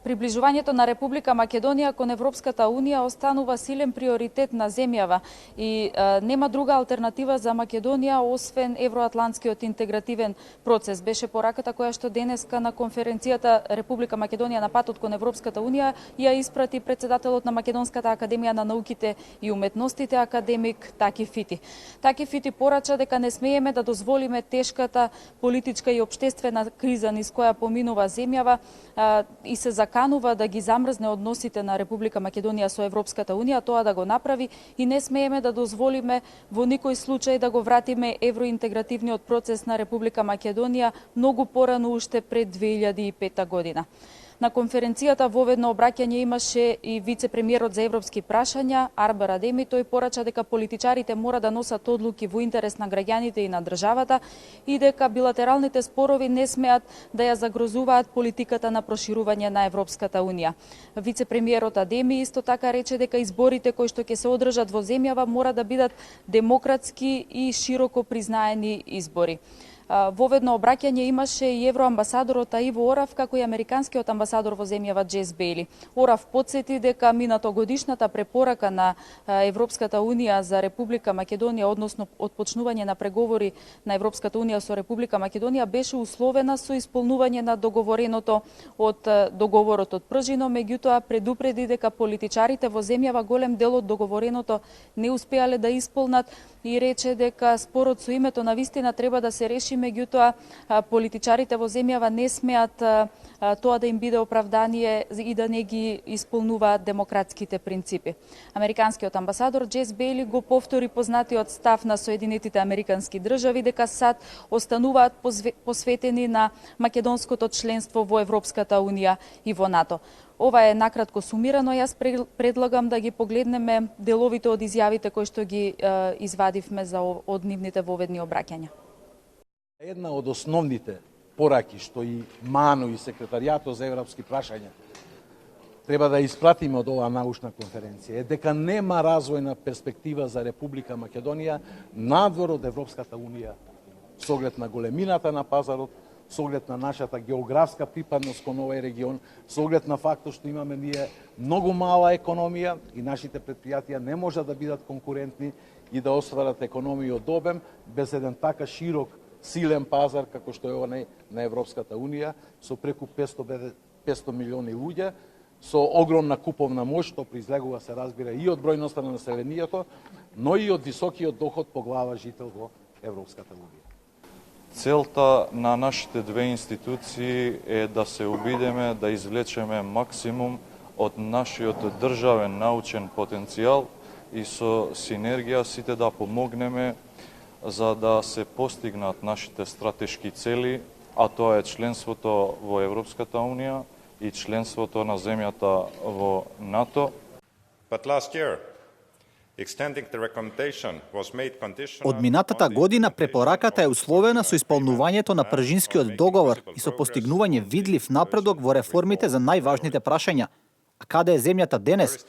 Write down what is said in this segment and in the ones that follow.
Приближувањето на Република Македонија кон Европската Унија останува силен приоритет на земјава и нема друга алтернатива за Македонија освен евроатлантскиот интегративен процес. Беше пораката која што денеска на конференцијата Република Македонија на патот кон Европската Унија ја испрати председателот на Македонската академија на науките и уметностите академик Таки Фити. Таки Фити порача дека не смееме да дозволиме тешката политичка и општествена криза низ која поминува земјава и се заканува да ги замрзне односите на Република Македонија со Европската Унија, тоа да го направи и не смееме да дозволиме во никој случај да го вратиме евроинтегративниот процес на Република Македонија многу порано уште пред 2005 година. На конференцијата воведно обраќање имаше и вице-премиерот за европски прашања Арбар Адеми. Тој порача дека политичарите мора да носат одлуки во интерес на граѓаните и на државата и дека билатералните спорови не смеат да ја загрозуваат политиката на проширување на Европската Унија. Вице-премиерот Адеми исто така рече дека изборите кои што ќе се одржат во земјава мора да бидат демократски и широко признаени избори. Воведно обраќање имаше и евроамбасадорот Иво Орав, како и американскиот амбасадор во земјава Джес Бейли. Орав потсети дека минатогодишната препорака на Европската Унија за Република Македонија, односно отпочнување на преговори на Европската Унија со Република Македонија, беше условена со исполнување на договореното од договорот од Пржино, меѓутоа предупреди дека политичарите во земјава голем дел од договореното не успеале да исполнат и рече дека спорот со името на вистина треба да се реши, меѓутоа политичарите во земјава не смеат тоа да им биде оправдание и да не ги исполнуваат демократските принципи. Американскиот амбасадор Джес Бейли го повтори познатиот став на Соединетите Американски држави дека САД остануваат посветени на македонското членство во Европската Унија и во НАТО. Ова е накратко сумирано. Јас предлагам да ги погледнеме деловите од изјавите кои што ги извадивме од нивните воведни обраќања. Една од основните пораки што и МАНУ и Секретаријатот за европски прашања треба да испратиме од оваа научна конференција е дека нема развојна перспектива за Република Македонија надвор од Европската Унија со оглед на големината на пазарот, со оглед на нашата географска припадност кон овој регион, со оглед на фактот што имаме ние многу мала економија и нашите предпријатија не можат да бидат конкурентни и да остварат економија од обем без еден така широк силен пазар како што е ова на Европската Унија со преку 500 милиони луѓе, со огромна куповна моќ, што произлегува се разбира и од бројноста на населението, но и од високиот доход по глава жител во Европската Унија. Целта на нашите две институции е да се обидеме да извлечеме максимум од нашиот државен научен потенцијал и со синергија сите да помогнеме за да се постигнат нашите стратешки цели, а тоа е членството во Европската Унија и членството на земјата во НАТО. Од минатата година препораката е условена со исполнувањето на Пржинскиот договор и со постигнување видлив напредок во реформите за најважните прашања. А каде е земјата денес?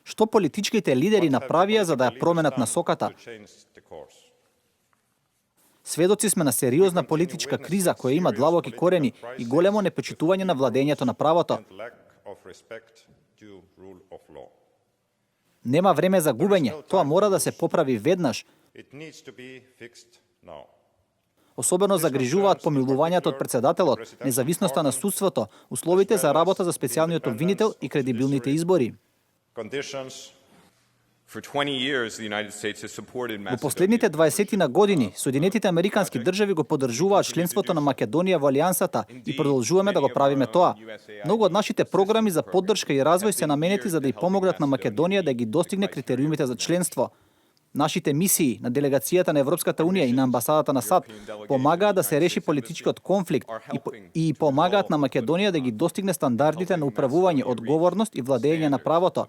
Што политичките лидери направија за да ја променат насоката? Сведоци сме на сериозна политичка криза која има длабоки корени и големо непочитување на владењето на правото. Нема време за губење, тоа мора да се поправи веднаш. Особено загрижуваат помилувањето од председателот, независноста на судството, условите за работа за специјалниот обвинител и кредибилните избори. Во последните 20 години, Соединетите Американски држави го поддржуваат членството на Македонија во Алијансата и продолжуваме да го правиме тоа. Многу од нашите програми за поддршка и развој се наменети за да ја помогнат на Македонија да ги достигне критериумите за членство. Нашите мисии на делегацијата на Европската Унија и на амбасадата на САД помагаат да се реши политичкиот конфликт и помагаат на Македонија да ги достигне стандардите на управување, одговорност и владење на правото.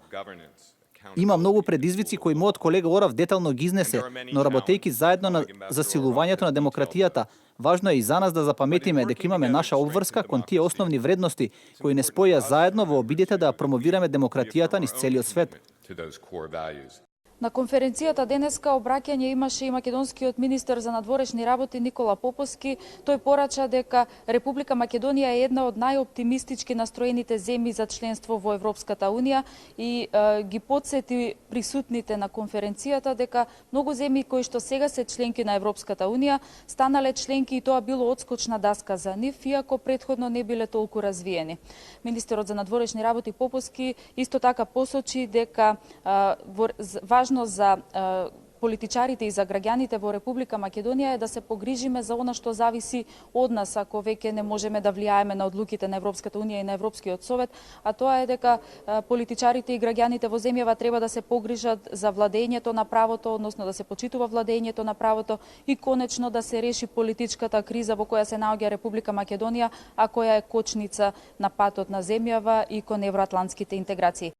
Има многу предизвици кои мојот колега Орав детално ги изнесе, но работејќи заедно на засилувањето на демократијата, важно е и за нас да запаметиме дека имаме наша обврска кон тие основни вредности кои не споја заедно во обидите да промовираме демократијата низ целиот свет. На конференцијата денеска обраќање имаше и македонскиот министер за надворешни работи Никола Поповски. Тој порача дека Република Македонија е една од најоптимистички настроените земји за членство во Европската унија и ги потсети присутните на конференцијата дека многу земји кои што сега се членки на Европската унија станале членки и тоа било одскочна даска за нив, иако претходно не биле толку развиени. Министерот за надворешни работи Поповски исто така посочи дека важно за политичарите и за граѓаните во Република Македонија е да се погрижиме за она што зависи од нас, ако веќе не можеме да влијаеме на одлуките на Европската унија и на Европскиот совет, а тоа е дека политичарите и граѓаните во земјава треба да се погрижат за владењето на правото, односно да се почитува владењето на правото и конечно да се реши политичката криза во која се наоѓа Република Македонија, а која е кочница на патот на земјава и кон евроатлантските интеграции.